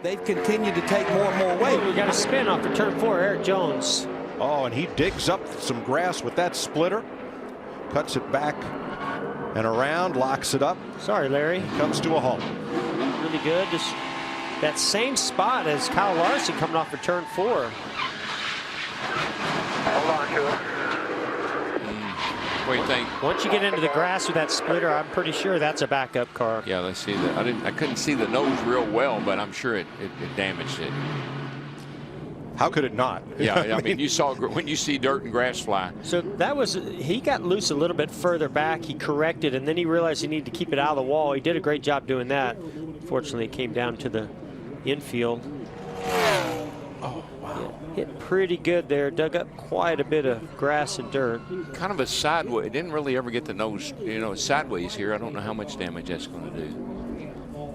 they've continued to take more and more weight. We got a spin off of turn 4, Eric Jones. Oh, and he digs up some grass with that splitter, cuts it back and around, locks it up. Sorry, Larry. Comes to a halt. Really good. Just that same spot as Kyle Larson coming off of turn 4. Hold on to it. What do you think? Once you get into the grass with that splitter, I'm pretty sure that's a backup car. Yeah, let's see that. I couldn't see the nose real well, but I'm sure it damaged it. How could it not? Yeah, I mean, you saw when you see dirt and grass fly. So that was, he got loose a little bit further back. He corrected, and then he realized he needed to keep it out of the wall. He did a great job doing that. Fortunately, it came down to the infield. Oh, wow. Yeah, hit pretty good there. Dug up quite a bit of grass and dirt. Kind of a sideways. It didn't really ever get the nose, sideways here. I don't know how much damage that's going to do.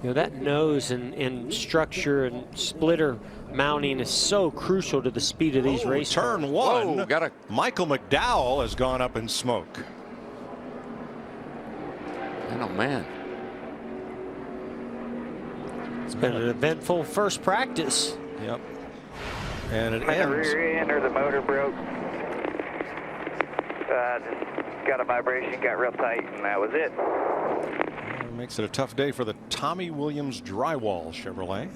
You know, that nose and structure and splitter mounting is so crucial to the speed of these races. Turn 1. Whoa, Michael McDowell has gone up in smoke. Oh, man. It's been an eventful first practice. Yep. And it The ends. rear end or the motor broke. Just got a vibration, got real tight, and that was it. Makes it a tough day for the Tommy Williams Drywall Chevrolet.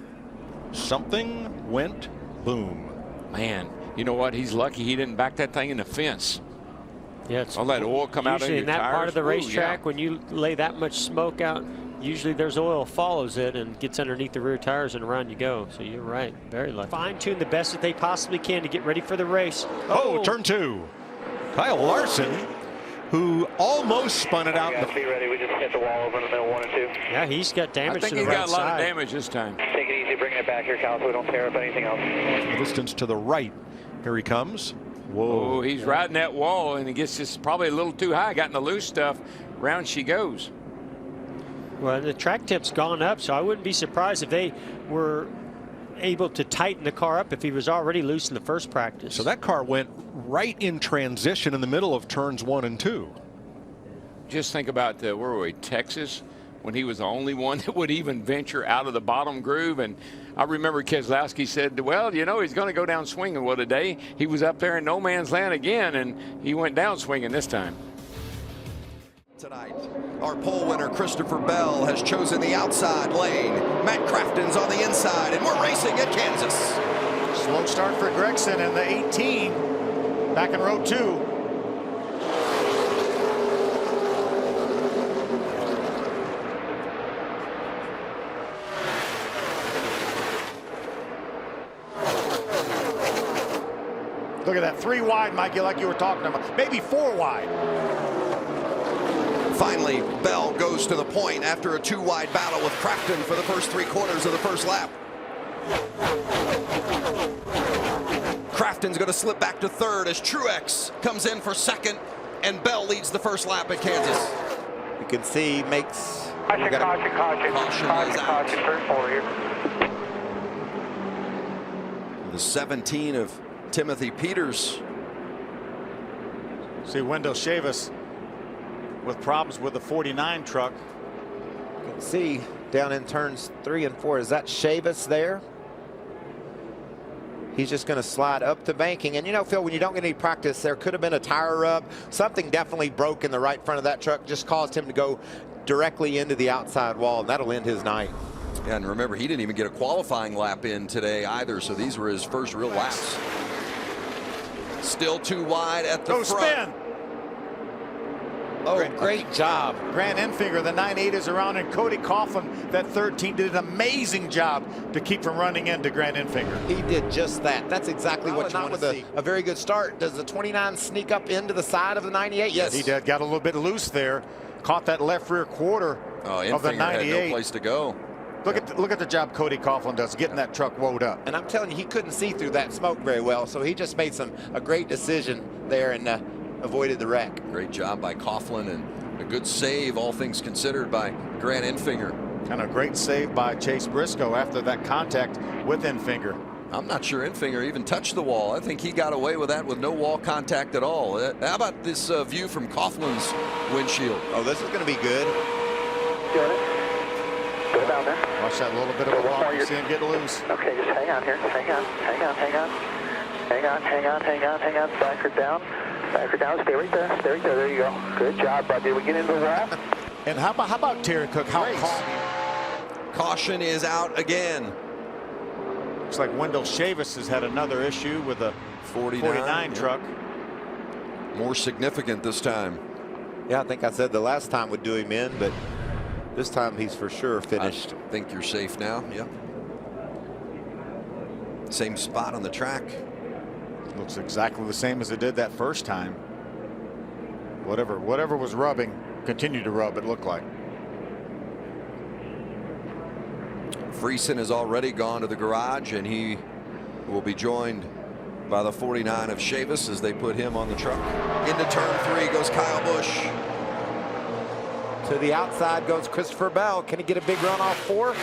Something went boom. Man, you know what? He's lucky he didn't back that thing in the fence. Yeah, it's All that oil come out of usually your in that tires. part of the Ooh, racetrack, yeah. when you lay that much smoke out, usually there's oil follows it and gets underneath the rear tires and around you go. So you're right, very lucky. Fine-tune the best that they possibly can to get ready for the race. Oh, turn 2. Kyle Larson, who almost spun it out. Be ready. We just hit the wall over in the middle 1 and 2. Yeah, he's got I damage think to the he right got a lot side. of damage this time. Take it easy, bringing it back here, Kyle, so we don't tear up anything else. Distance to the right. Here he comes. Whoa. Oh, he's riding that wall, and he gets just probably a little too high. Got in the loose stuff. Round she goes. Well, the track temp's gone up, so I wouldn't be surprised if they were able to tighten the car up if he was already loose in the first practice. So that car went right in transition in the middle of turns 1 and 2. Just think about where were we, Texas, when he was the only one that would even venture out of the bottom groove. And I remember Keselowski said, well, you know, he's going to go down swinging. Well, today he was up there in no man's land again, and he went down swinging this time. Tonight, our pole winner Christopher Bell has chosen the outside lane. Matt Crafton's on the inside, and we're racing at Kansas. Slow start for Gregson in the 18, back in row 2. Look at that, 3 wide, Mikey, like you were talking about. Maybe 4 wide. Finally, Bell goes to the point after a 2-wide battle with Crafton for the first 3 quarters of the first lap. Crafton's going to slip back to 3rd as Truex comes in for 2nd, and Bell leads the first lap at Kansas. You can see he makes. Caution, caution, Caution is out. caution, turn 4 here. The 17 of Timothy Peters. See Wendell Chavis with problems with the 49 truck. You can see down in turns 3 and 4. Is that Chavis there? He's just going to slide up the banking. And you know, Phil, when you don't get any practice, there could have been a tire rub. Something definitely broke in the right front of that truck, just caused him to go directly into the outside wall, and that'll end his night. Yeah, and remember, he didn't even get a qualifying lap in today either, so these were his first real laps. Still 2 wide at the front. Spin. Oh, great job. Grant Enfinger, the 9.8 is around, and Cody Coughlin, that 13, did an amazing job to keep from running into Grant Enfinger. He did just that. That's exactly what you want to see. A very good start. Does the 29 sneak up into the side of the 98? Yes. He did. Got a little bit loose there. Caught that left rear quarter of the 98. Had no place to go. Look at the job Cody Coughlin does, getting that truck woed up. And I'm telling you, he couldn't see through that smoke very well, so he just made a great decision there and avoided the wreck. Great job by Coughlin, and a good save, all things considered, by Grant Enfinger. And a great save by Chase Briscoe after that contact with Enfinger. I'm not sure Enfinger even touched the wall. I think he got away with that with no wall contact at all. How about this view from Coughlin's windshield? Oh, this is going to be good. Go down there. Watch that little bit of a bar. You see him get loose. Okay, just hang on here. Hang on. Back her down. Stay right there. There you go. Good job, bud. Did we get into the wall? And how about Terry Cook? How calm? Caution is out again. Looks like Wendell Chavis has had another issue with a 49 truck. More significant this time. Yeah, I think I said the last time would do him in, but this time he's for sure finished. I think you're safe now. Yep. Same spot on the track. Looks exactly the same as it did that first time. Whatever was rubbing continued to rub, it looked like. Friesen has already gone to the garage, and he will be joined by the 49 of Chavis as they put him on the truck. Into turn 3 goes Kyle Busch. To the outside goes Christopher Bell. Can he get a big run off 4?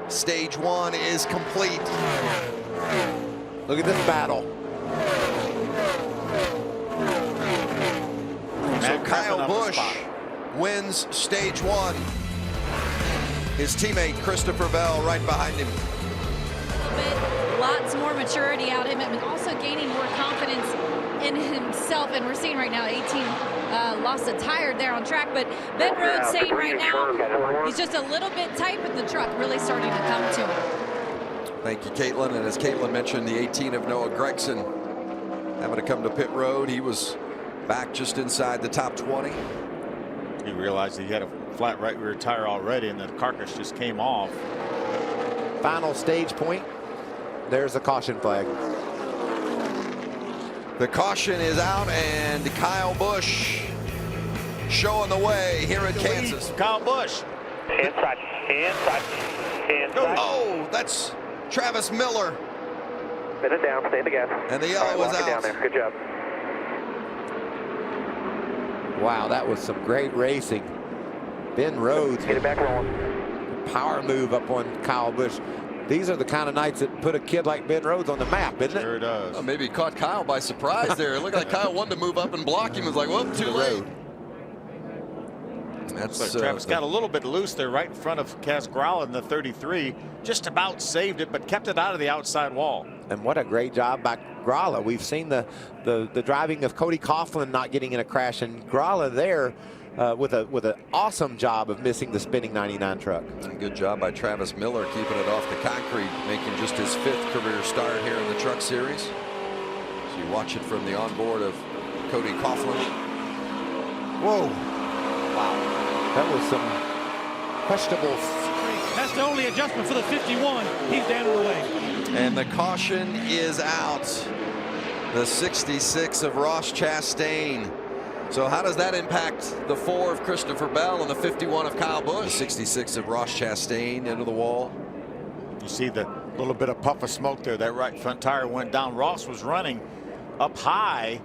Stage 1 is complete. Look at this battle. So Kyle Busch wins stage 1. His teammate Christopher Bell right behind him. Lots more maturity out of him, and also gaining more confidence in himself. And we're seeing right now 18 lost a tire there on track, but Ben Rhodes saying right now he's just a little bit tight with the truck really starting to come to him. Thank you, Caitlin. And as Caitlin mentioned, the 18 of Noah Gragson having to come to pit road. He was back just inside the top 20. He realized he had a flat right rear tire already, and the carcass just came off. Final stage point. There's a caution flag. The caution is out, and Kyle Busch showing the way here at Kansas. Kyle Busch. Inside. Oh, that's Travis Miller. Spin it down. Stay in the gas. And the yellow was out. Down there. Good job. Wow, that was some great racing. Ben Rhodes. Get it back rolling. Power move up on Kyle Busch. These are the kind of nights that put a kid like Ben Rhodes on the map, isn't it? Sure does. Well, maybe he caught Kyle by surprise there. It looked like Kyle wanted to move up and block him. It was like, whoop, too late. That's So Travis got a little bit loose there right in front of Kaz Gralla in the 33. Just about saved it, but kept it out of the outside wall. And what a great job by Gralla. We've seen the driving of Cody Coughlin not getting in a crash, and Gralla there with an awesome job of missing the spinning 99 truck. Good job by Travis Miller keeping it off the concrete, making just his 5th career start here in the Truck Series. So you watch it from the onboard of Cody Coughlin. Whoa. Wow. That was some questionable. That's the only adjustment for the 51. He's down the way. And the caution is out. The 66 of Ross Chastain. So how does that impact the 4 of Christopher Bell and the 51 of Kyle Busch? The 66 of Ross Chastain into the wall. You see the little bit of puff of smoke there. That right front tire went down. Ross was running up high.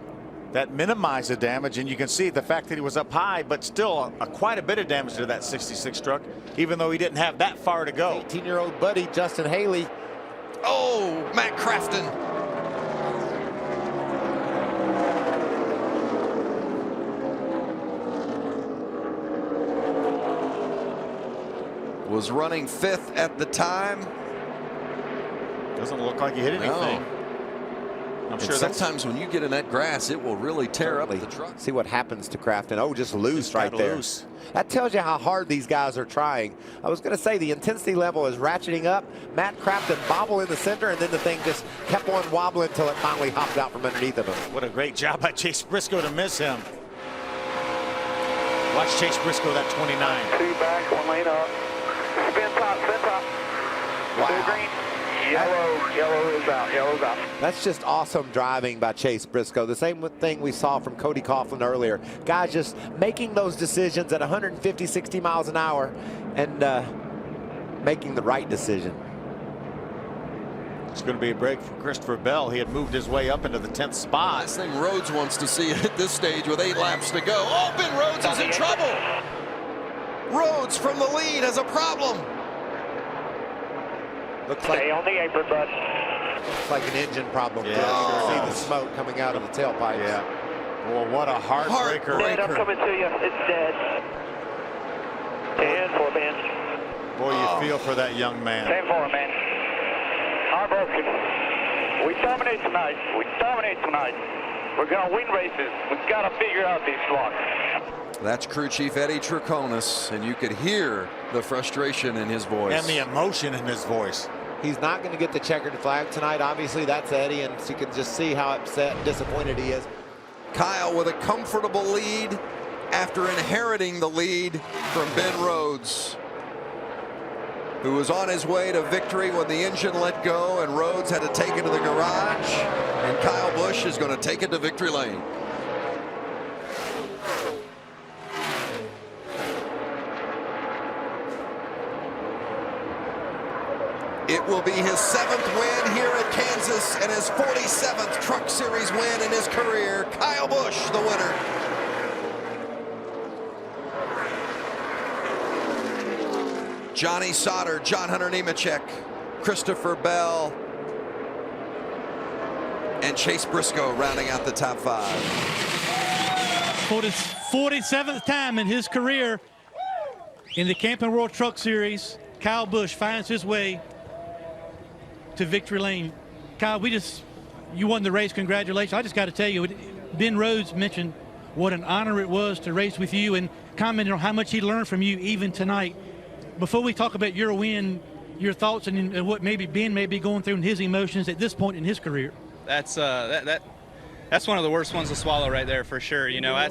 That minimized the damage, and you can see the fact that he was up high, but still quite a bit of damage to that 66 truck, even though he didn't have that far to go. 18-year-old buddy Justin Haley. Oh, Matt Crafton. Was running 5th at the time. Doesn't look like he hit anything. No. I'm sure sometimes when you get in that grass, it will really tear up the truck. See what happens to Crafton. Oh, just loose right there. Loose. That tells you how hard these guys are trying. I was going to say the intensity level is ratcheting up. Matt Crafton bobble in the center, and then the thing just kept on wobbling until it finally hopped out from underneath of him. What a great job by Chase Briscoe to miss him. Watch Chase Briscoe, that 29. 2 back, 1 lane up. Spin top. Wow. Green. Yellow is out. That's just awesome driving by Chase Briscoe. The same thing we saw from Cody Coughlin earlier. Guys just making those decisions at 150, 60 miles an hour and making the right decision. It's going to be a break for Christopher Bell. He had moved his way up into the 10th spot. Last thing Rhodes wants to see at this stage with 8 laps to go. Oh, Ben Rhodes is in trouble. Rhodes from the lead has a problem. Looks like, Stay on the apron, bud. looks like an engine problem. Yeah, You can sure see does. the smoke coming out of the tailpipe. Yeah. Boy, what a heartbreaker. Dead, I'm coming to you. It's dead. 10-4, man. Boy, you feel for that young man. 10-4, man. Heartbroken. We dominate tonight. We dominate tonight. We're going to win races. We've got to figure out these blocks. That's crew chief Eddie Troconis, and you could hear the frustration in his voice. And the emotion in his voice. He's not going to get the checkered flag tonight. Obviously, that's Eddie, and you can just see how upset and disappointed he is. Kyle with a comfortable lead after inheriting the lead from Ben Rhodes, who was on his way to victory when the engine let go and Rhodes had to take it to the garage, and Kyle Busch is going to take it to victory lane. It will be his 7th win here at Kansas and his 47th Truck Series win in his career. Kyle Busch, the winner. Johnny Sauter, John Hunter Nemechek, Christopher Bell, and Chase Briscoe rounding out the top 5. For his 47th time in his career in the Camping World Truck Series, Kyle Busch finds his way to victory lane. Kyle, you won the race. Congratulations. I just got to tell you, Ben Rhodes mentioned what an honor it was to race with you and commented on how much he learned from you even tonight. Before we talk about your win, your thoughts and what maybe Ben may be going through in his emotions at this point in his career. That's one of the worst ones to swallow right there for sure. You know, I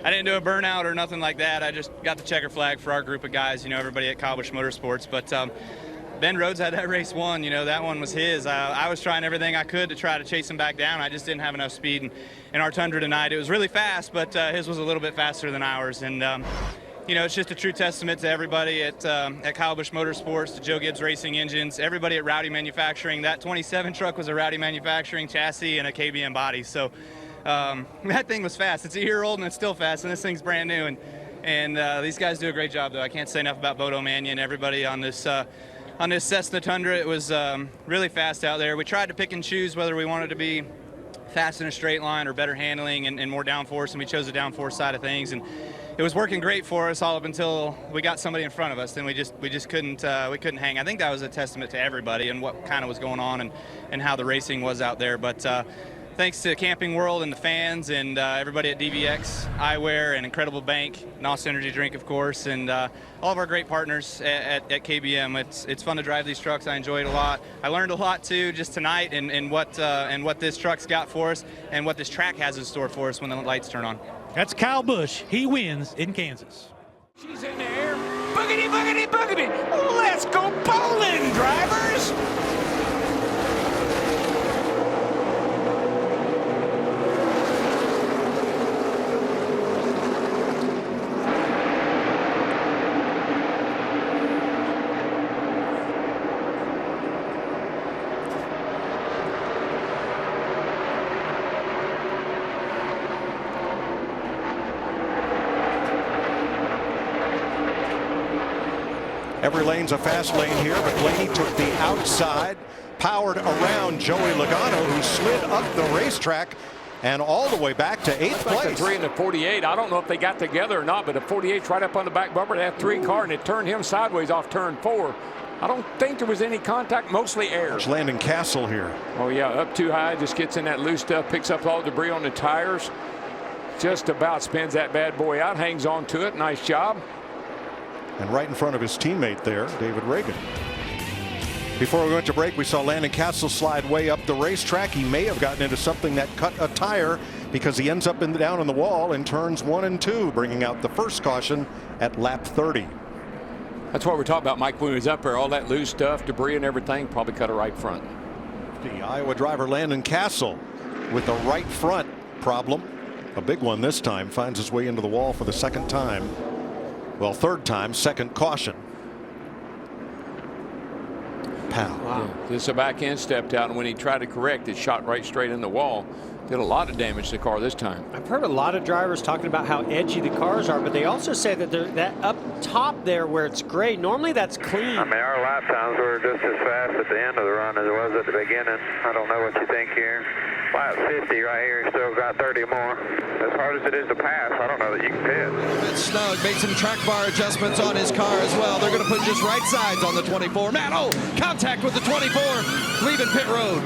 didn't do a burnout or nothing like that. I just got the checker flag for our group of guys, you know, everybody at Kyle Busch Motorsports. But Ben Rhodes had that race won. You know, that one was his. I was trying everything I could to try to chase him back down. I just didn't have enough speed in our Tundra tonight. It was really fast, but his was a little bit faster than ours. And you know, it's just a true testament to everybody at Kyle Busch Motorsports, to Joe Gibbs Racing Engines, everybody at Rowdy Manufacturing. That 27 truck was a Rowdy Manufacturing chassis and a KBM body. So that thing was fast. It's a year old and it's still fast, and this thing's brand new. And these guys do a great job, though. I can't say enough about Bodo Mannion, everybody on this Cessna Tundra. It was really fast out there. We tried to pick and choose whether we wanted to be fast in a straight line or better handling and more downforce, and we chose the downforce side of things. And it was working great for us all up until we got somebody in front of us. Then we just couldn't hang. I think that was a testament to everybody and what kind of was going on and how the racing was out there. But thanks to Camping World and the fans and everybody at DBX Eyewear and Incredible Bank, NOS Energy Drink, of course, and all of our great partners at KBM. It's fun to drive these trucks. I enjoyed it a lot. I learned a lot too just tonight and what this truck's got for us and what this track has in store for us when the lights turn on. That's Kyle Busch. He wins in Kansas. She's in the air. Boogity, boogity, boogity. Let's go bowling, drivers. Every lane's a fast lane here, but Blaney took the outside, powered around Joey Logano, who slid up the racetrack and all the way back to 8th place. Like the 3 and the 48. I don't know if they got together or not, but the 48's right up on the back bumper. That 3 car, and it turned him sideways off turn 4. I don't think there was any contact, mostly air. There's Landon Castle here. Oh, yeah, up too high, just gets in that loose stuff, picks up all the debris on the tires. Just about spins that bad boy out, hangs on to it. Nice job. And right in front of his teammate there, David Reagan. Before we went to break, we saw Landon Castle slide way up the racetrack. He may have gotten into something that cut a tire because he ends up down in the wall in turns 1 and 2, bringing out the first caution at lap 30. That's what we're talking about, Mike, when he was up there. All that loose stuff, debris and everything, probably cut a right front. The Iowa driver Landon Castle with a right front problem. A big one this time. Finds his way into the wall for the second time. Well, third time, second caution. Pow. Wow. This back end stepped out, and when he tried to correct, it shot right straight in the wall. Did a lot of damage to the car this time. I've heard a lot of drivers talking about how edgy the cars are, but they also say that that up top there where it's gray, normally that's clean. I mean, our lap times were just as fast at the end of the run as it was at the beginning. I don't know what you think here. Flat 50 right here, still got 30 more. As hard as it is to pass, I don't know that you can pit. A bit snug, made some track bar adjustments on his car as well. They're going to put just right sides on the 24. Man, oh, contact with the 24, leaving pit road.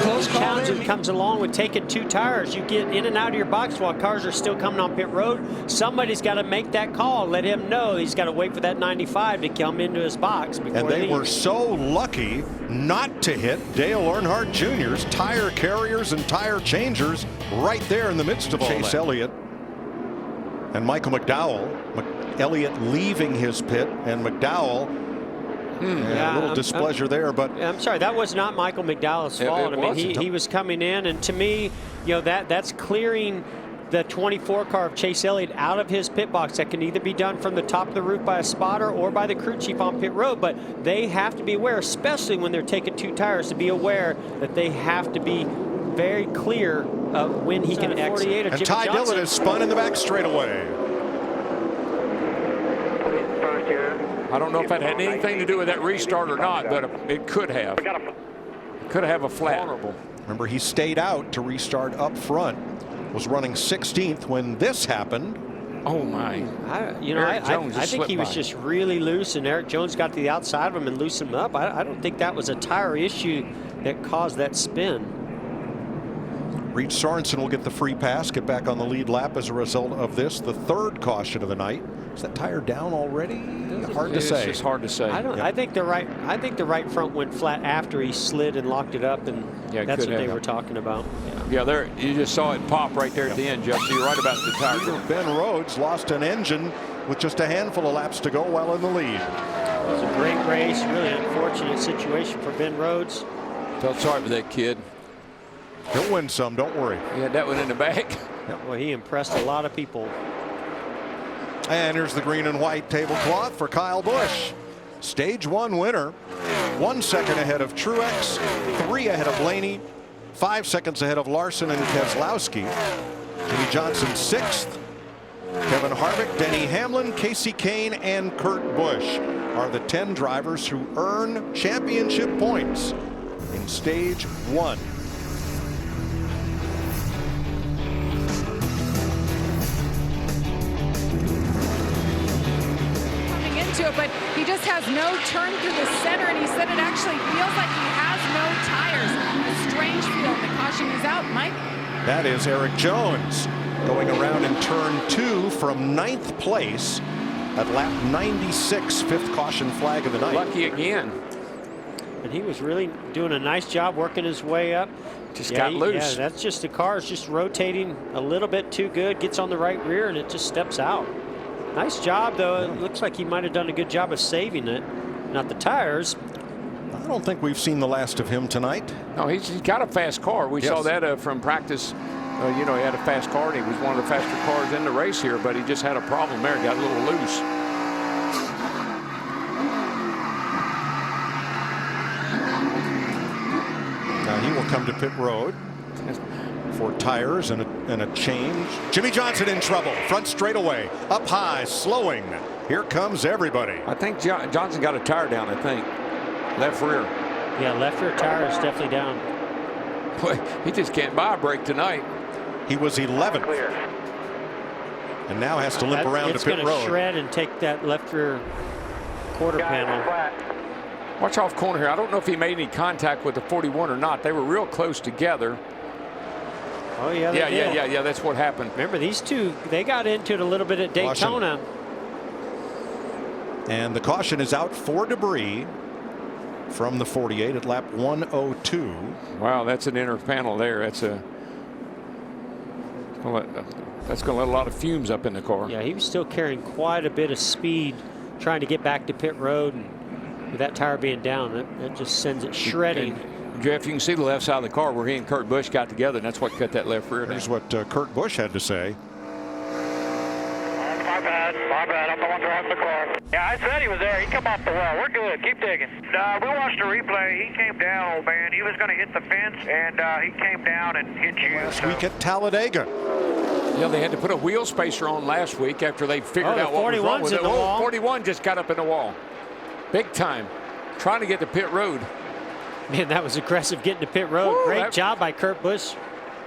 Close call. Townsend comes along with taking 2 tires. You get in and out of your box while cars are still coming on pit road. Somebody's got to make that call. Let him know he's got to wait for that 95 to come into his box before And they were so lucky not to hit Dale Earnhardt Jr.'s tire carriers and tire changers right there in the midst of Chase Elliott and Michael McDowell. Elliott leaving his pit, and McDowell. A little displeasure there, but I'm sorry, that was not Michael McDowell's fault. I mean, he was coming in, and to me, that's clearing the 24 car of Chase Elliott out of his pit box. That can either be done from the top of the roof by a spotter or by the crew chief on pit road, but they have to be aware, especially when they're taking 2 tires, to be aware that they have to be very clear of when he can exit. And Ty Dillon is spun in the back straightaway. I don't know if that had anything to do with that restart or not, but it could have. Could have a flat. Remember, he stayed out to restart up front. Was running 16th when this happened. Oh my! I think he was just really loose, and Eric Jones got to the outside of him and loosened him up. I don't think that was a tire issue that caused that spin. Reed Sorensen will get the free pass, get back on the lead lap as a result of this, the 3rd caution of the night. Is that tire down already? Hard to say. It's hard to say. I think the right front went flat after he slid and locked it up, and that's what they were talking about. Yeah, there you just saw it pop right there at the end, Jeff. So you're right about the tire. Ben Rhodes lost an engine with just a handful of laps to go while in the lead. It was a great race, really unfortunate situation for Ben Rhodes. Felt sorry for that kid. He'll win some, don't worry. He had that one in the back. Well, he impressed a lot of people. And here's the green and white tablecloth for Kyle Busch. Stage 1 winner. 1 second ahead of Truex, 3 ahead of Blaney, 5 seconds ahead of Larson and Keselowski. Jimmy Johnson 6th. Kevin Harvick, Denny Hamlin, Casey Kane, and Kurt Busch are the 10 drivers who earn championship points in Stage 1. But he just has no turn through the center, and he said it actually feels like he has no tires. A strange feel. The caution is out, Mike. That is Eric Jones going around in turn 2 from 9th place at lap 96, 5th caution flag of the night. Lucky again. And he was really doing a nice job working his way up. Just got loose. Yeah, that's just the car is just rotating a little bit too good, gets on the right rear, and it just steps out. Nice job, though. It looks like he might have done a good job of saving it, not the tires. I don't think we've seen the last of him tonight. No, he's got a fast car. We saw that from practice. He had a fast car, and he was one of the faster cars in the race here, but he just had a problem there. Got a little loose. Now he will come to pit road for tires and a change. Jimmy Johnson in trouble. Front straightaway. Up high. Slowing. Here comes everybody. I think Johnson got a tire down, I think. Left rear. Yeah, left rear tire is definitely down. Boy, he just can't buy a break tonight. He was 11th. And now has to limp around to pit road. It's going to shred and take that left rear quarter panel. Watch off corner here. I don't know if he made any contact with the 41 or not. They were real close together. Oh, yeah, yeah, that's what happened. Remember, these two, they got into it a little bit at Daytona. And the caution is out for debris from the 48 at lap 102. Wow, that's an inner panel there. That's going to let a lot of fumes up in the car. Yeah, he was still carrying quite a bit of speed trying to get back to pit road. And with that tire being down, that just sends it shredding. Jeff, you can see the left side of the car where he and Kurt Busch got together, and that's what cut that left rear down. Here's what Kurt Busch had to say. My bad. I'm the one driving the car. Yeah, I said he was there. He come off the wall. We're good. Keep digging. We watched the replay. He came down, old man. He was going to hit the fence, and he came down and hit you. Last week at Talladega. Yeah, they had to put a wheel spacer on last week after they figured out what was wrong with it. Oh, 41 just got up in the wall. Big time. Trying to get to pit road. Man, that was aggressive getting to pit road. Great job by Kurt Busch.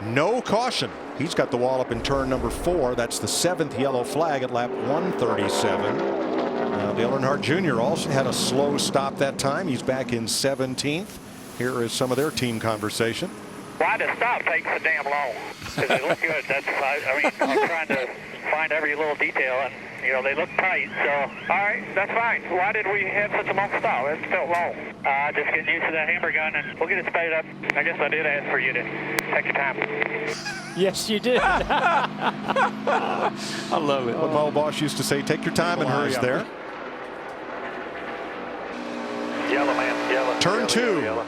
No caution. He's got the wall up in turn number 4. That's the 7th yellow flag at lap 137. Dale Earnhardt Jr. also had a slow stop that time. He's back in 17th. Here is some of their team conversation. Why the stop takes so damn long? Because they look good. I mean, I'm trying to find every little detail, and you know they look tight. So, all right, that's fine. Why did we have such a long stop? It felt long. Just getting used to that hammer gun, and we'll get it sped up. I guess I did ask for you to take your time. Yes, you did. I love it. What Mo Bosch used to say, take your time, and hers there. Yellow, man. Yellow. Turn 2. Yellow.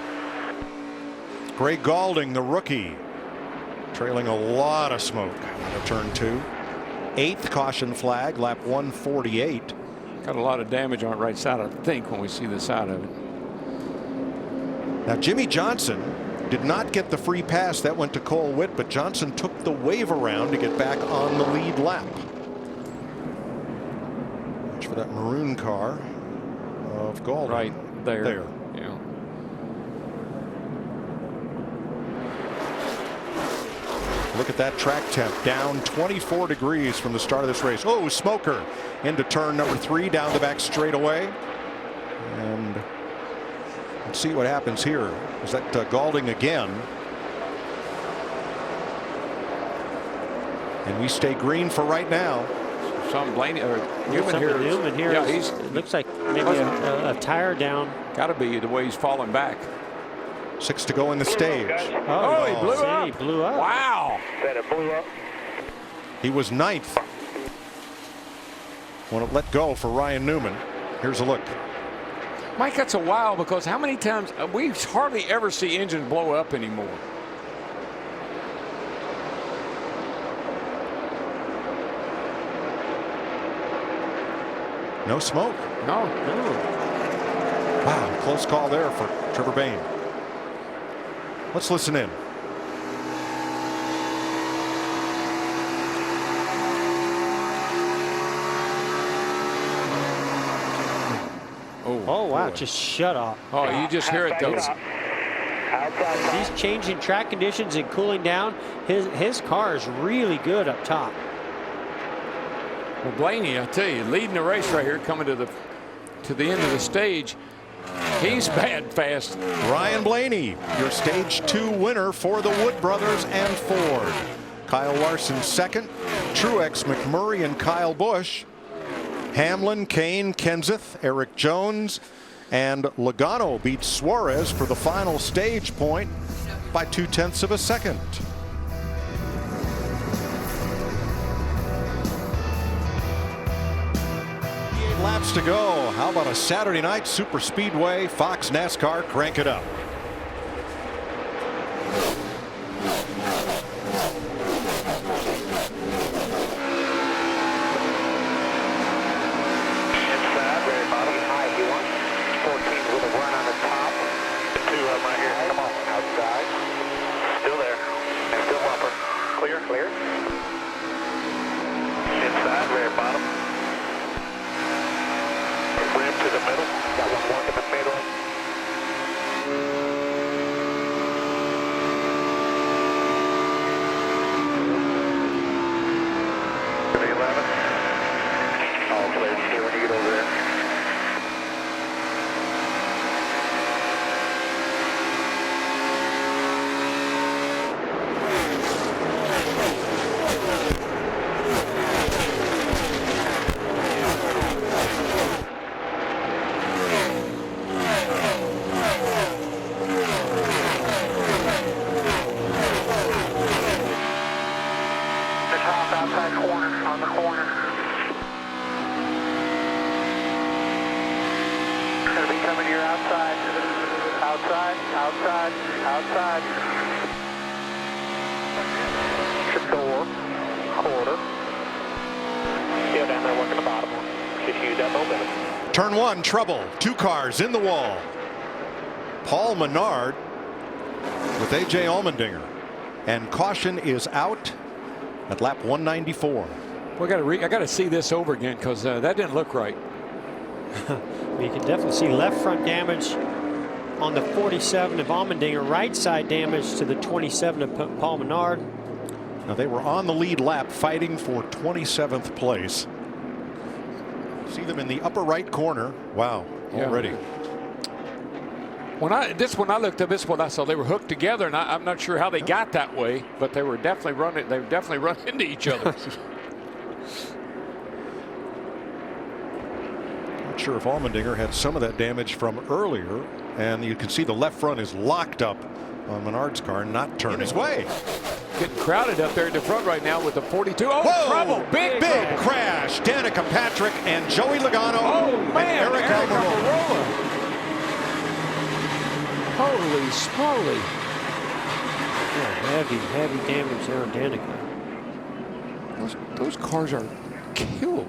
Greg Gaulding, the rookie, trailing a lot of smoke out of turn 2. 8th caution flag, lap 148. Got a lot of damage on the right side, I think, when we see the side of it. Now, Jimmy Johnson did not get the free pass. That went to Cole Witt, but Johnson took the wave around to get back on the lead lap. Watch for that maroon car of Gaulding. Right there. There. Yeah. Look at that track temp, down 24 degrees from the start of this race. Oh, smoker into turn number 3, down the back straightaway. And let's see what happens here. Is that Gaulding again? And we stay green for right now. Some Blaney or Newman here. Newman here. Yeah, it looks like maybe a tire down. Got to be the way he's falling back. 6 to go in the stage. Oh, he blew up. He blew up. Wow. Said it blew up. He was 9th. Want to let go for Ryan Newman. Here's a look. Mike, that's a while, because how many times we hardly ever see engines blow up anymore. No smoke. No. Wow, close call there for Trevor Bayne. Let's listen in. Oh wow, just shut off. Oh, you just hear it though. He's changing track conditions and cooling down. His car is really good up top. Well, Blaney, I tell you, leading the race right here, coming to the end of the stage. He's bad fast. Ryan Blaney, your stage 2 winner for the Wood brothers and Ford. Kyle Larson 2nd. Truex, McMurray, and Kyle Busch. Hamlin, Kane, Kenseth, Eric Jones, and Logano beat Suarez for the final stage point by 0.2 of a second. Laps to go. How about a Saturday night super speedway? Fox NASCAR, crank it up. Inside, very bottom. High, you want 14 with a run on the top. 2 of them right here. Come on, outside. Still there. And still bumper. Clear, clear. Inside, very bottom. Rim to the middle. Got one more in the middle. To the 11. All clear. See when you get over there. Outside corner, on the corner. Gonna be coming here outside. Outside, outside, outside. Should go quarter. Still down there working the bottom one. Just use that momentum. Turn 1, trouble. 2 cars in the wall. Paul Menard with A.J. Allmendinger. And caution is out at lap 194. I got to see this over again, because that didn't look right. You can definitely see left front damage on the 47 of Allmendinger. Right side damage to the 27 of Paul Menard. Now they were on the lead lap fighting for 27th place. See them in the upper right corner. Wow, already. When I looked at this one, I saw they were hooked together, and I'm not sure how they got that way, but they were definitely running. They were definitely running into each other. Not sure if Allmendinger had some of that damage from earlier, and you can see the left front is locked up on Menard's car, not turning his way. Getting crowded up there at the front right now with the 42. Oh, whoa, trouble! Big crash. Danica Patrick and Joey Logano. Oh man, and Eric Almirola. Holy smoly! Yeah, heavy damage there on Danica. Those cars are killed.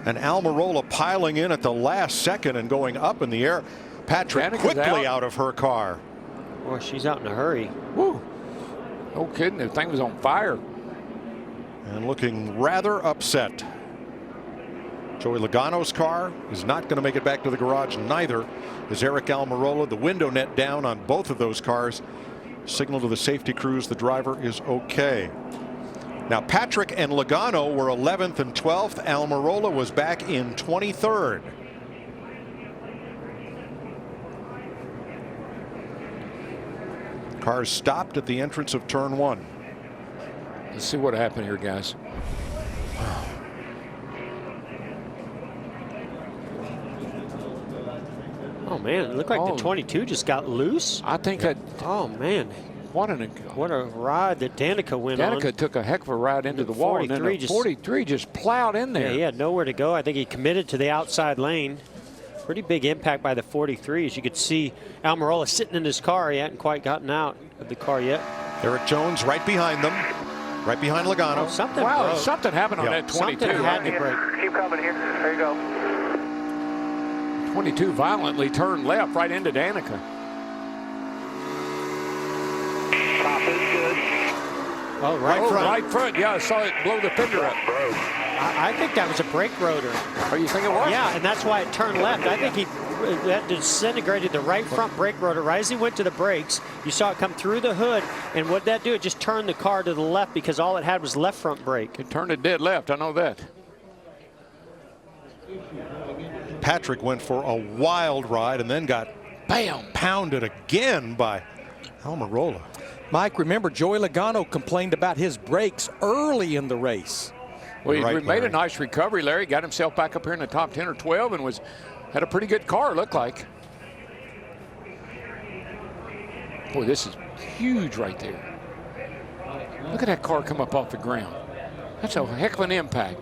And Almirola piling in at the last second and going up in the air. Patrick Danica's quickly out of her car. Boy, she's out in a hurry. Woo! No kidding, the thing was on fire. And looking rather upset. Joey Logano's car is not going to make it back to the garage. Neither is Eric Almirola. The window net down on both of those cars. Signal to the safety crews the driver is okay. Now Patrick and Logano were 11th and 12th. Almirola was back in 23rd. Cars stopped at the entrance of turn 1. Let's see what happened here, guys. Oh man, it looked like the 22 just got loose. I think that. Oh man, what a ride that Danica went on. Danica took a heck of a ride into the wall, and then the 43 just plowed in there. Yeah, he had nowhere to go. I think he committed to the outside lane. Pretty big impact by the 43. As you could see, Almirola sitting in his car. He hadn't quite gotten out of the car yet. Eric Jones right behind them, right behind Logano. Oh, something broke. Something happened on that 22. Something had to break. Keep coming here. There you go. 22 violently turned left right into Danica. Top is good. Oh, right front. Yeah, I saw it blow the fender up. I think that was a brake rotor. Oh, you think it was? Yeah, and that's why it turned left. I think that disintegrated the right front brake rotor. Right as he went to the brakes, you saw it come through the hood, and what that do? It just turned the car to the left because all it had was left front brake. It turned it dead left. I know that. Patrick went for a wild ride and then got pounded again by Almirola. Mike, remember Joey Logano complained about his brakes early in the race. Well, he made a nice recovery, Larry. Got himself back up here in the top 10 or 12 and had a pretty good car, looked like. Boy, this is huge right there. Look at that car come up off the ground. That's a heck of an impact.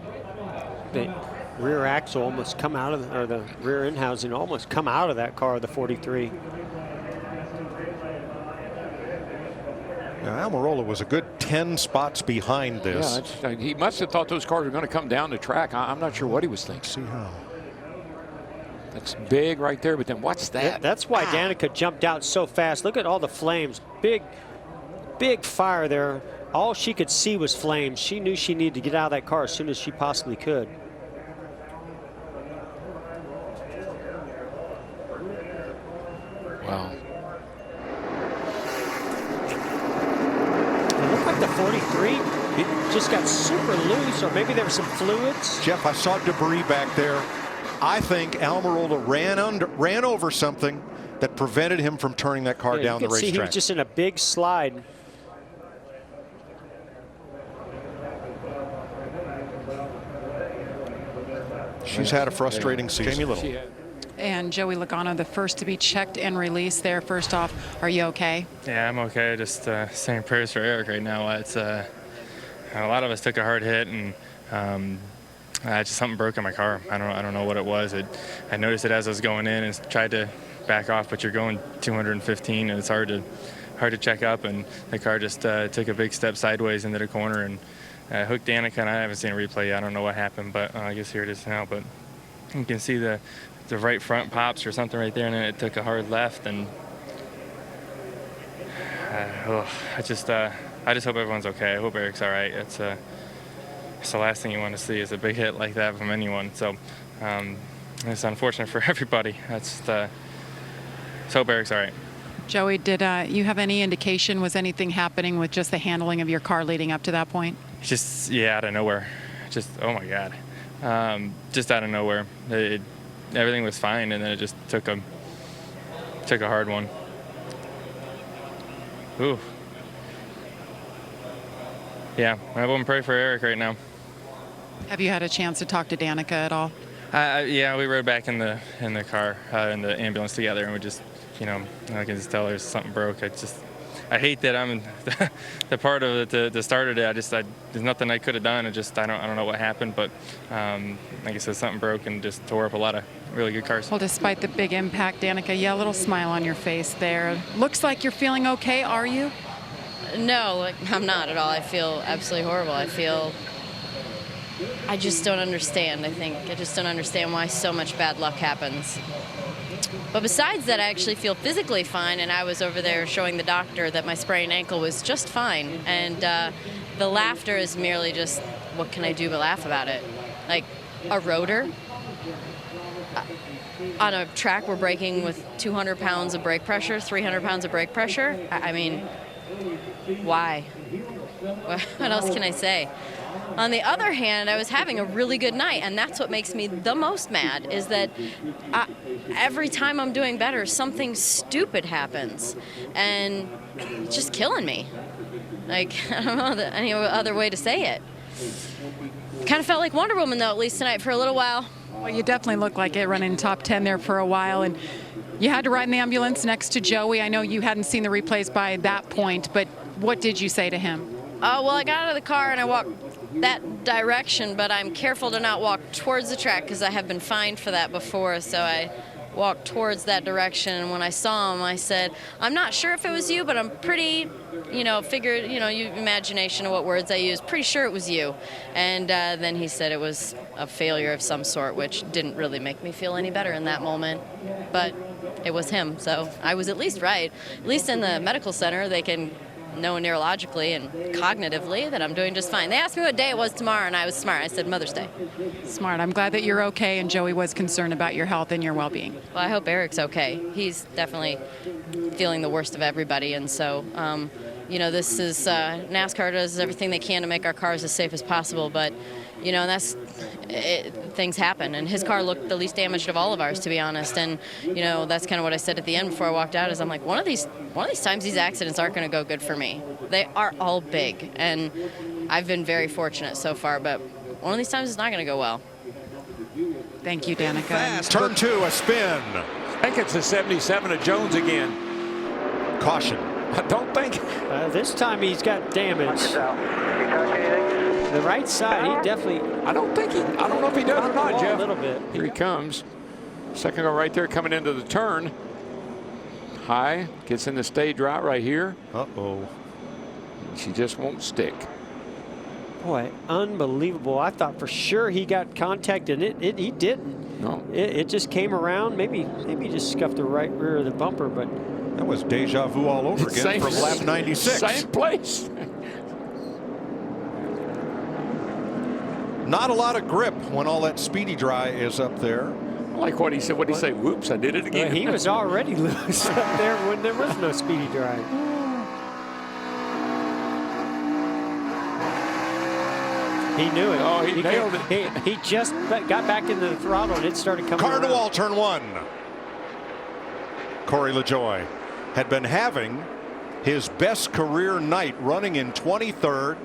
The rear axle almost come out of, or the rear end housing almost come out of that car, the 43. Now, Almirola was a good 10 spots behind this. Yeah, he must have thought those cars were going to come down the track. I'm not sure what he was thinking. See how. That's big right there, but then what's that? That's why Danica jumped out so fast. Look at all the flames. Big fire there. All she could see was flames. She knew she needed to get out of that car as soon as she possibly could. Wow. It looked like the 43 it just got super loose, or maybe there were some fluids. Jeff, I saw debris back there. I think Almirola ran over something that prevented him from turning that car down the racetrack. See, he was just in a big slide. She's had a frustrating season. Jamie Little. And Joey Logano, the first to be checked and released there. First off, are you okay? Yeah, I'm okay. Just saying prayers for Eric right now. It's a lot of us took a hard hit, and just something broke in my car. I don't know what it was. I noticed it as I was going in and tried to back off, but you're going 215, and it's hard to check up. And the car just took a big step sideways into the corner and hooked Danica. And I haven't seen a replay yet. I don't know what happened, but I guess here it is now. But you can see the right front pops or something right there, and then it took a hard left. And I just hope everyone's okay. I hope Eric's all right. It's the last thing you want to see is a big hit like that from anyone. So it's unfortunate for everybody. That's So hope Eric's all right. Joey, did you have any indication, was anything happening with just the handling of your car leading up to that point? Just, yeah, out of nowhere. Just, oh my God. Just out of nowhere. Everything was fine, and then it just took a hard one. Ooh. Yeah, I wouldn't pray for Eric right now. Have you had a chance to talk to Danica at all? Yeah, we rode back in the car, in the ambulance together, and we just, you know, I can just tell her something broke. I hate that I'm the part of it that started it. There's nothing I could have done. I don't know what happened, but like I said, something broke and just tore up a lot of really good cars. Well, despite the big impact, Danica, yeah, a little smile on your face there. Looks like you're feeling okay. Are you? No, I'm not at all. I feel absolutely horrible. I just don't understand. I just don't understand why so much bad luck happens. But besides that, I actually feel physically fine, and I was over there showing the doctor that my sprained ankle was just fine. And the laughter is merely just, what can I do but laugh about it? Like a rotor on a track we're braking with 200 pounds of brake pressure, 300 pounds of brake pressure. I mean, why? What else can I say? On the other hand, I was having a really good night, and that's what makes me the most mad, is that every time I'm doing better, something stupid happens, and it's just killing me. Like, I don't know any other way to say it. Kind of felt like Wonder Woman, though, at least tonight for a little while. Well, you definitely look like it, running top 10 there for a while, and you had to ride in the ambulance next to Joey. I know you hadn't seen the replays by that point, but what did you say to him? Well, I got out of the car and I walked that direction, but I'm careful to not walk towards the track because I have been fined for that before, so I walked towards that direction, and when I saw him, I said, I'm not sure if it was you, but I'm pretty, figured, you imagination of what words I use, pretty sure it was you. And then he said it was a failure of some sort, which didn't really make me feel any better in that moment, but it was him, so I was at least right. At least in the medical center, they can know neurologically and cognitively that I'm doing just fine. They asked me what day it was tomorrow, and I was smart. I said Mother's Day. Smart. I'm glad that you're okay, and Joey was concerned about your health and your well-being. Well, I hope Eric's okay. He's definitely feeling the worst of everybody, and so, this is, NASCAR does everything they can to make our cars as safe as possible, but, things happen, and his car looked the least damaged of all of ours, to be honest, and, that's kind of what I said at the end before I walked out, is I'm like, one of these times these accidents aren't going to go good for me. They are all big, and I've been very fortunate so far, but one of these times it's not going to go well. Thank you, Danica. Turn 2, a spin. I think it's a 77 of Jones again. Caution. I don't think. This time he's got damage. The right side, he definitely. I don't know if he does or not, Jeff. A little bit. Here he comes. Second go right there coming into the turn. High, gets in the stage right here. Uh-oh. She just won't stick. Boy, unbelievable. I thought for sure he got contact, and he didn't. No. It just came around. Maybe he just scuffed the right rear of the bumper, but. That was deja vu all over again from lap 96. Same place. Not a lot of grip when all that speedy dry is up there. Like what he said. What did he say? Whoops, I did it again. He was already loose up there when there was no speedy dry. He knew it. Oh, he nailed it. He just got back into the throttle and it started coming Car to around. wall, turn 1. Corey LaJoie had been having his best career night, running in 23rd.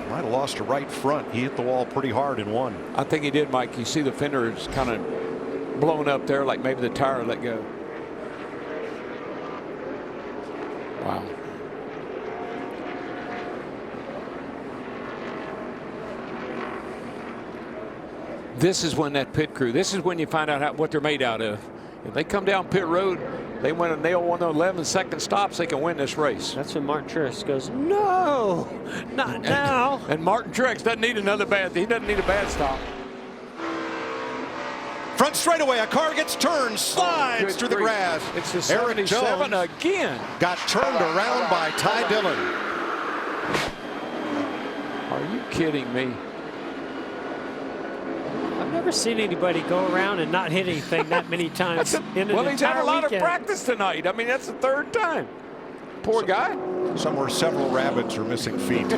Might have lost a right front. He hit the wall pretty hard and won. I think he did, Mike. You see the fender is kind of blown up there, like maybe the tire let go. Wow. This is when that pit crew, this is when you find out what they're made out of. If they come down pit road, they win and nail one of 11-second stops, they can win this race. That's when Martin Truex goes, no, not now. And Martin Truex doesn't need another he doesn't need a bad stop. Front straightaway, a car gets turned, slides through the grass. It's the Eric 77 Jones again. got turned around by Ty Dillon. Are you kidding me? I've never seen anybody go around and not hit anything that many times in an well, he's had a lot weekend. of practice tonight. I mean, that's the third time. Poor guy. Somewhere several rabbits are missing feet.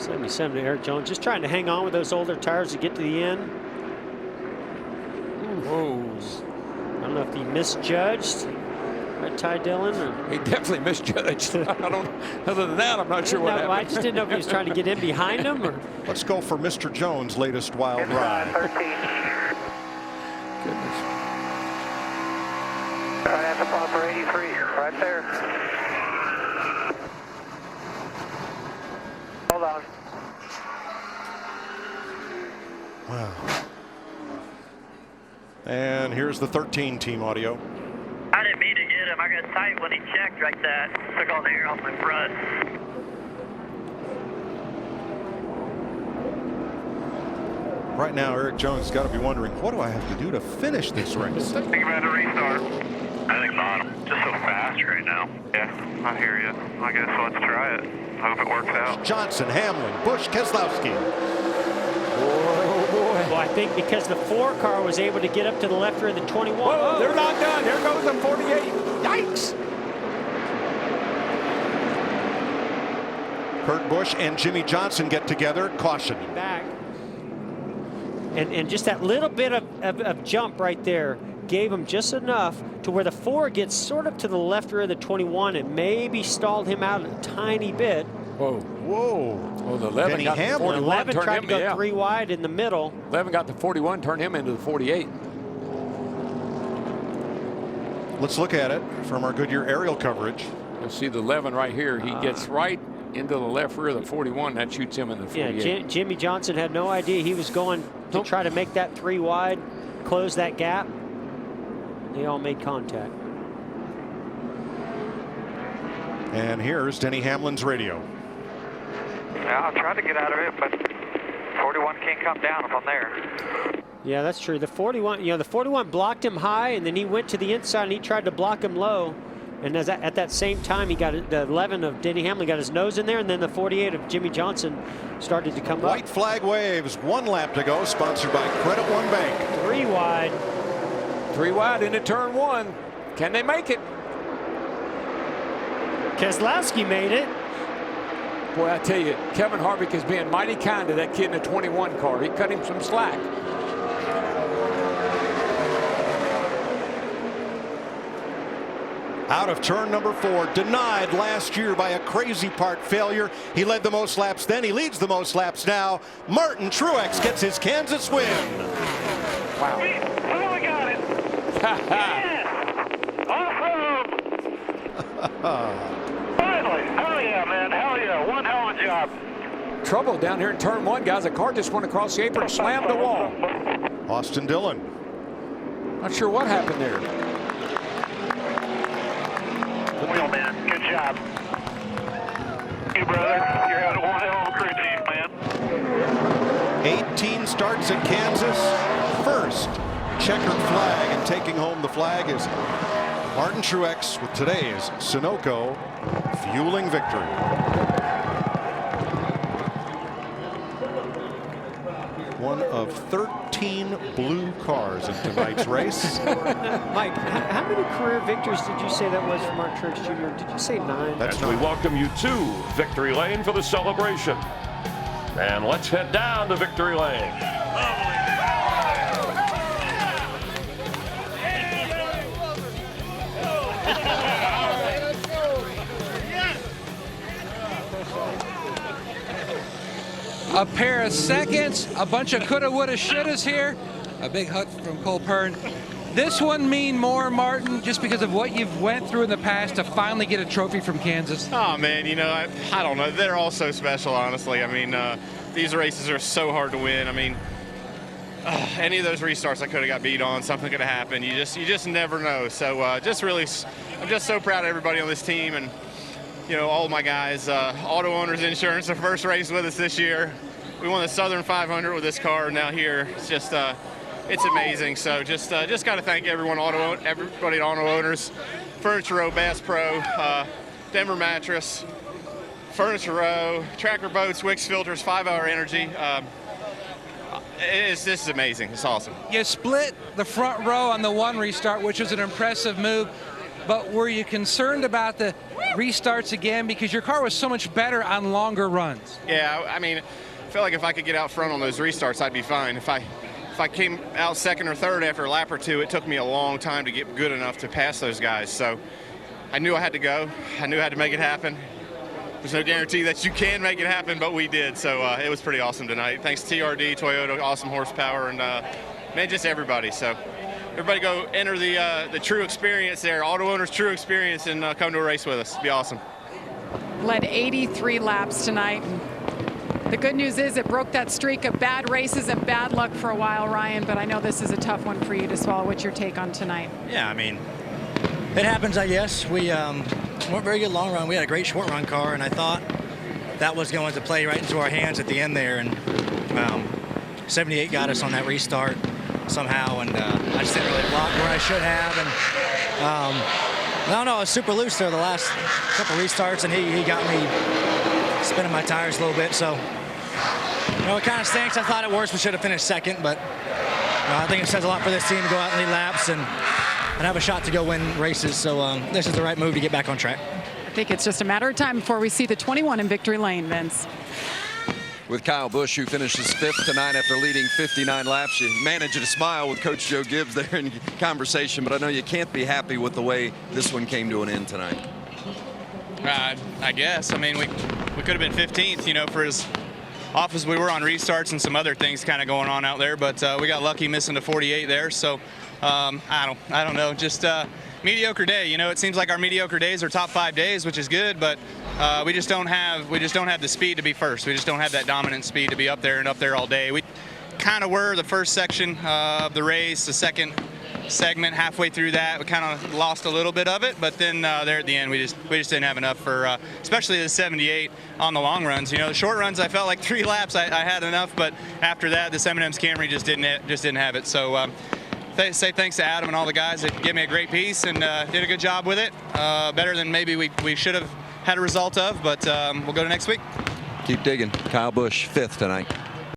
77 to Eric Jones, just trying to hang on with those older tires to get to the end. Whoa. I don't know if he misjudged Ty Dillon. Or... He definitely misjudged. I don't. Other than that, I'm not sure what happened. I just didn't know if he was trying to get in behind him. Or... Let's go for Mr. Jones' latest wild ride. 13. Goodness. Right at the bumper, 83, right there. Hold on. Wow. And here's the 13 team audio. I didn't mean to get him. I got tight when he checked like that. Took all the air off my front. Right now, Eric Jones has got to be wondering, what do I have to do to finish this race? Think about a restart. I think bottom. Just so fast right now. Yeah, I hear you. I guess let's try it. Hope it works out. Johnson, Hamlin, Busch, Keselowski. Oh boy. Well, I think because the 4 car was able to get up to the left rear of the 21. Whoa, they're not done. There goes the 48. Yikes. Kurt Busch and Jimmy Johnson get together. Caution. Back. And just that little bit of jump right there gave him just enough to where the 4 gets sort of to the left rear of the 21 and maybe stalled him out a tiny bit. Whoa. Whoa. Well, the 11 Denny got the Hamlin. 41. 11 tried to go 3 wide in the middle. 11 got the 41, turned him into the 48. Let's look at it from our Goodyear aerial coverage. You'll see the 11 right here. He gets right into the left rear of the 41. That shoots him in the 48. Yeah, Jimmy Johnson had no idea he was going to try to make that 3 wide, close that gap. They all made contact. And here's Denny Hamlin's radio. Yeah, I tried to get out of it, but 41 can't come down if I'm there. Yeah, that's true. The 41, the 41 blocked him high, and then he went to the inside and he tried to block him low. And at that same time, he got the 11 of Denny Hamlin got his nose in there, and then the 48 of Jimmy Johnson started to come up. White flag waves. 1 lap to go. Sponsored by Credit One Bank. 3 wide. 3 wide into turn 1. Can they make it? Keselowski made it. Boy, I tell you, Kevin Harvick is being mighty kind to that kid in the 21 car. He cut him some slack. Out of turn number 4, denied last year by a crazy part failure. He led the most laps then. He leads the most laps now. Martin Truex gets his Kansas win. Wow. We got it. Yes. Awesome. Finally. Hell yeah, man. Hell yeah. One hell of a job. Trouble down here in turn 1, guys. A car just went across the apron, slammed the wall. Austin Dillon. Not sure what happened there. Wheel, man. Good job. You, brother. You're having one hell of a crew team, man. 18 starts at Kansas. First checkered flag, and taking home the flag is Martin Truex with today's Sunoco fueling victory. One of 13 blue cars in tonight's race. Mike, how many career victories did you say that was for Mark Truex Jr.? Did you say 9? That's we welcome you to Victory Lane for the celebration. And let's head down to Victory Lane. A pair of seconds, a bunch of coulda, woulda, shouldas here. A big hug from Cole Pern. This one mean more, Martin, just because of what you've went through in the past to finally get a trophy from Kansas? Oh, man, I don't know. They're all so special, honestly. I mean, these races are so hard to win. I mean, any of those restarts I could have got beat on, something could have happened. You just never know. So I'm just so proud of everybody on this team and, all my guys. Auto Owners Insurance, the first race with us this year. We won the Southern 500 with this car. Now here, it's just, it's amazing. So just got to thank everybody at Auto Owners, Furniture Row, Bass Pro, Denver Mattress, Furniture Row, Tracker Boats, Wix Filters, 5 Hour Energy. This is amazing. It's awesome. You split the front row on the one restart, which was an impressive move. But were you concerned about the restarts again because your car was so much better on longer runs? Yeah, I mean, I feel like if I could get out front on those restarts, I'd be fine. If I came out second or third after a lap or two, it took me a long time to get good enough to pass those guys. So I knew I had to go. I knew I had to make it happen. There's no guarantee that you can make it happen, but we did. So it was pretty awesome tonight. Thanks to TRD, Toyota, awesome horsepower, and man, just everybody. So everybody go enter the true experience there, auto owners' true experience, and come to a race with us. It'd be awesome. Led 83 laps tonight. The good news is it broke that streak of bad races and bad luck for a while, Ryan, but I know this is a tough one for you to swallow. What's your take on tonight? Yeah, I mean, it happens, I guess. We weren't very good long run. We had a great short run car, and I thought that was going to play right into our hands at the end there. And 78 got us on that restart somehow, and I just didn't really block where I should have. And I don't know, I was super loose there the last couple restarts, and he got me spinning my tires a little bit. So, you know, it kind of stinks. I thought at worst we should have finished second, but I think it says a lot for this team to go out and lead laps and have a shot to go win races. So this is the right move to get back on track. I think it's just a matter of time before we see the 21 in victory lane, Vince. With Kyle Busch, who finishes 5th tonight after leading 59 laps. You managed to smile with Coach Joe Gibbs there in conversation, but I know you can't be happy with the way this one came to an end tonight. I guess. I mean, we could have been 15th, you know, for as off as we were on restarts and some other things kind of going on out there, but we got lucky missing the 48 there. So I don't know, just mediocre day. You know, it seems like our mediocre days are top 5 days, which is good, but we just don't have the speed to be first. We just don't have that dominant speed to be up there all day. We kind of were the first section of the race. The second segment, halfway through that, we kind of lost a little bit of it, but then there at the end we just didn't have enough for especially the 78 on the long runs. You know, the short runs I felt like 3 laps I had enough, but after that this M&M's Camry just didn't have it. So say thanks to Adam and all the guys that gave me a great piece and did a good job with it. Better than maybe we should have had a result of, but we'll go to next week. Keep digging. Kyle Busch 5th tonight.